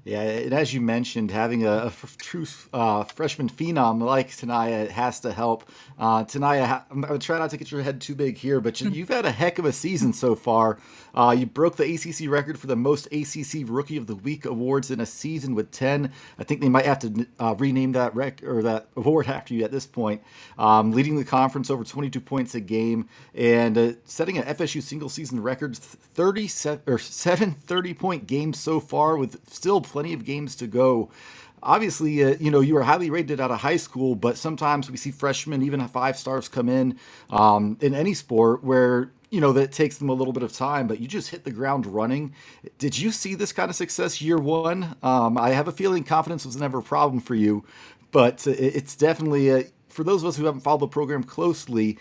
Yeah, and as you mentioned, having true freshman phenom like Tanaya has to help. Tanaya, I'm going to try not to get your head too big here, but you've had a heck of a season so far. You broke the ACC record for the most ACC Rookie of the Week awards in a season with 10. I think they might have to rename that or that award after you at this point. Leading the conference over 22 points a game and setting an FSU single season record 37 or 7 30-point games so far with still plenty of games to go. Obviously, you were highly rated out of high school, but sometimes we see freshmen, even five stars, come in any sport where that takes them a little bit of time, but you just hit the ground running. Did you see this kind of success year one? I have a feeling confidence was never a problem for you, but it's definitely for those of us who haven't followed the program closely.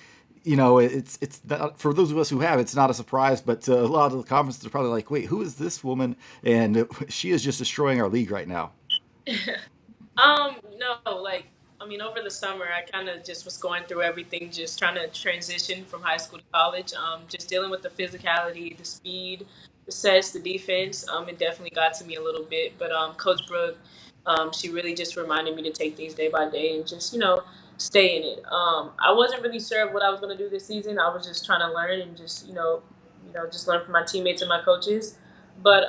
It's not, for those of us who have, it's not a surprise, but a lot of the conferences are probably like, wait, who is this woman? And she is just destroying our league right now. No, like, I mean, over the summer, I kind of just was going through everything, just trying to transition from high school to college. Just dealing with the physicality, the speed, the sets, the defense. It definitely got to me a little bit. But Coach Brooke, she really just reminded me to take things day by day and just, stay in it. I wasn't really sure of what I was going to do this season. I was just trying to learn and just, just learn from my teammates and my coaches. But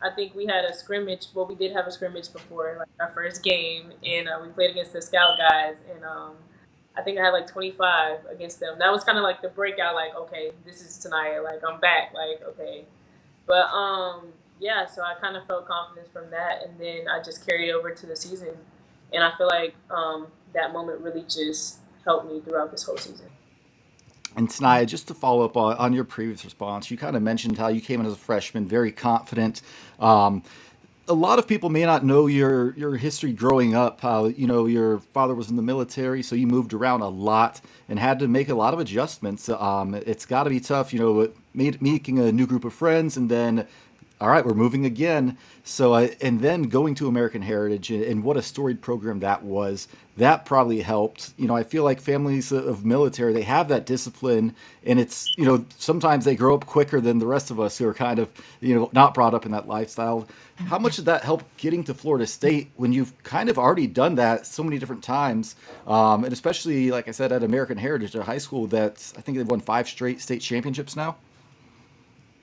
I think we had a scrimmage. Well, we did have a scrimmage before, like our first game, and we played against the scout guys, and I think I had like 25 against them. That was kind of like the breakout. Like, okay, this is tonight. Like, I'm back. Like, okay, but yeah. So I kind of felt confidence from that, and then I just carried over to the season, and I feel like that moment really just helped me throughout this whole season. And Tanaya, just to follow up on your previous response, you kind of mentioned how you came in as a freshman, very confident. Um, a lot of people may not know your history growing up. How your father was in the military, so you moved around a lot and had to make a lot of adjustments. It's got to be tough, making a new group of friends and then all right, we're moving again. So, and then going to American Heritage and what a storied program that was, that probably helped. I feel like families of military, they have that discipline, and it's, sometimes they grow up quicker than the rest of us who are kind of, not brought up in that lifestyle. How much did that help getting to Florida State when you've kind of already done that so many different times? And especially, like I said, at American Heritage, at high school, that I think they've won 5 straight state championships now.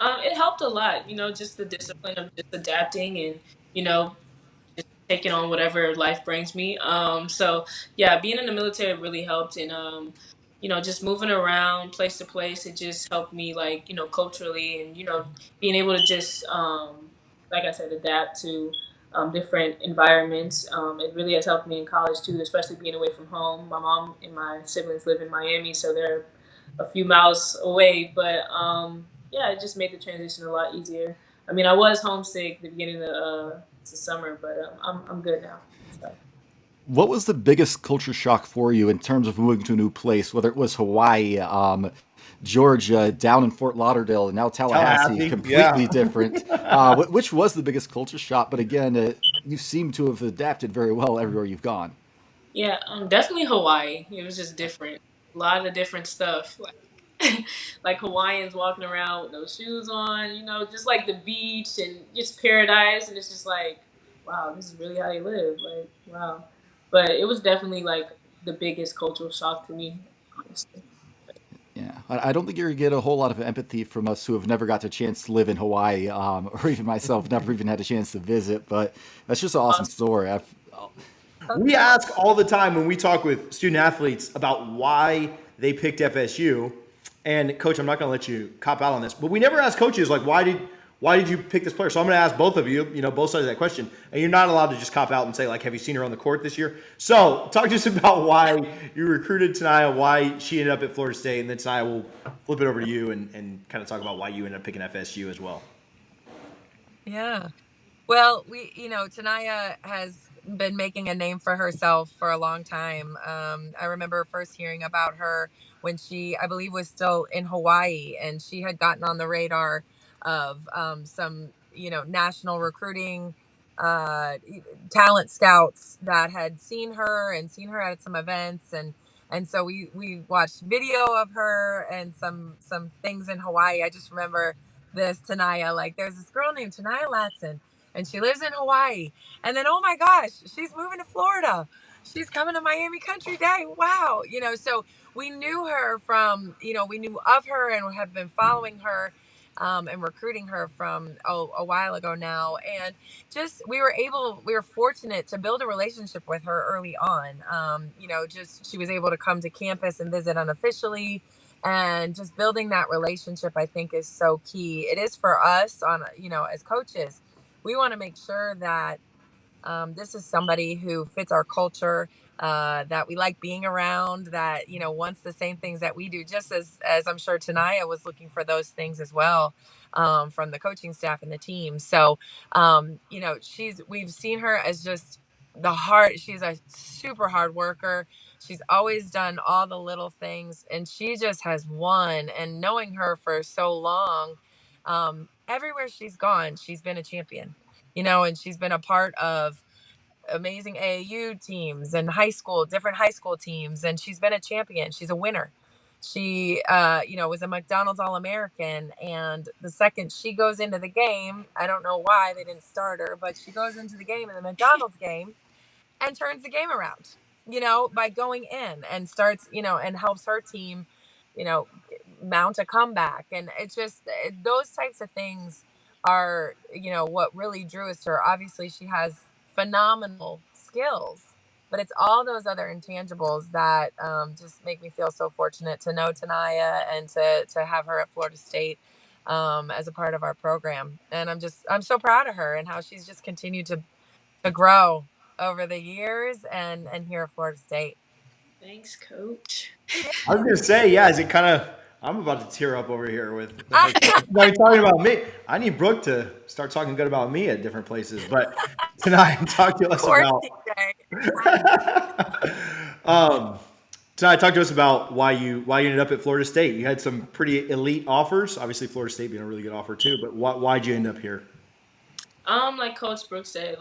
It helped a lot, just the discipline of just adapting and you know just taking on whatever life brings me. So yeah, being in the military really helped, and just moving around place to place, it just helped me like culturally, and being able to just like I said, adapt to different environments. It really has helped me in college too, especially being away from home. My mom and my siblings live in Miami, so they're a few miles away, but yeah, it just made the transition a lot easier. I mean, I was homesick at the beginning of the summer, but I'm good now. So. What was the biggest culture shock for you in terms of moving to a new place, whether it was Hawaii, Georgia, down in Fort Lauderdale, and now Tallahassee, Tallahassee, yeah. completely different? Which was the biggest culture shock? But again, you seem to have adapted very well everywhere you've gone. Yeah, definitely Hawaii. It was just different. A lot of different stuff, like like Hawaiians walking around with no shoes on. Just like the beach and just paradise, and it's just like, wow, this is really how you live. Like, wow. But it was definitely like the biggest cultural shock to me, honestly. Yeah, I don't think you're gonna get a whole lot of empathy from us who have never got the chance to live in Hawaii, or even myself, never even had a chance to visit. But that's just an awesome Awesome. story. We ask all the time when we talk with student athletes about why they picked FSU. And coach, I'm not going to let you cop out on this, but we never ask coaches like why did you pick this player? So I'm going to ask both of you, both sides of that question, and you're not allowed to just cop out and say like, have you seen her on the court this year? So talk to us about why you recruited Tanaya, why she ended up at Florida State, and then Tanaya will flip it over to you and kind of talk about why you ended up picking FSU as well. Yeah. Well, Tanaya has been making a name for herself for a long time. I remember first hearing about her when she, I believe, was still in Hawaii, and she had gotten on the radar of some, national recruiting uh, talent scouts that had seen her and seen her at some events, and so we watched video of her and some things in Hawaii. I just remember this Tanaya, like there's this girl named Tanaya Latson, and she lives in Hawaii. And then, oh my gosh, she's moving to Florida. She's coming to Miami Country Day. Wow. So we knew her from, we knew of her and have been following her and recruiting her from a while ago now. And just, we were fortunate to build a relationship with her early on. Just she was able to come to campus and visit unofficially, and just building that relationship, I think, is so key. It is for us as coaches. We want to make sure that this is somebody who fits our culture, that we like being around, that wants the same things that we do. Just as I'm sure Tanaya was looking for those things as well, from the coaching staff and the team. So, we've seen her as just She's a super hard worker. She's always done all the little things, and she just has won. And knowing her for so long, everywhere she's gone, she's been a champion. And she's been a part of amazing AAU teams and different high school teams, and she's been a champion. She's a winner. She, was a McDonald's All-American, and the second she goes into the game, I don't know why they didn't start her, but she goes into the game in the McDonald's game and turns the game around, by going in and starts, and helps her team, you know, mount a comeback. And it's just those types of things are, what really drew us to her. Obviously, she has phenomenal skills, but it's all those other intangibles that just make me feel so fortunate to know Tanaya and to have her at Florida State as a part of our program. And I'm so proud of her and how she's just continued to grow over the years and here at Florida State. Thanks, Coach. I was gonna say, yeah, is it kind of? I'm about to tear up over here with her like talking about me. I need Brooke to start talking good about me at different places. But tonight, talk to Of us course, about. TJ. um, Tonight, talk to us about why you ended up at Florida State. You had some pretty elite offers. Obviously, Florida State being a really good offer too. But why'd you end up here? Like Coach Brooks said,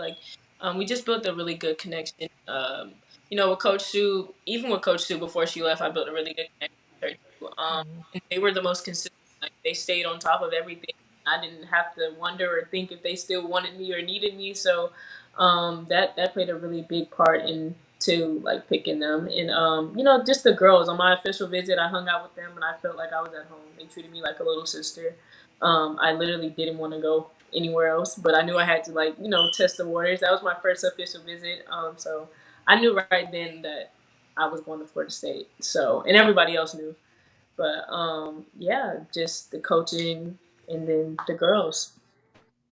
we just built a really good connection. With Coach Sue, even with Coach Sue before she left, I built a really good connection with her too. And they were the most consistent. Like they stayed on top of everything. I didn't have to wonder or think if they still wanted me or needed me. So, that played a really big part into like picking them. And just the girls on my official visit, I hung out with them and I felt like I was at home. They treated me like a little sister. I literally didn't want to go anywhere else, but I knew I had to test the waters. That was my first official visit. So I knew right then that I was going to Florida State. So, and everybody else knew. But yeah, just the coaching and then the girls.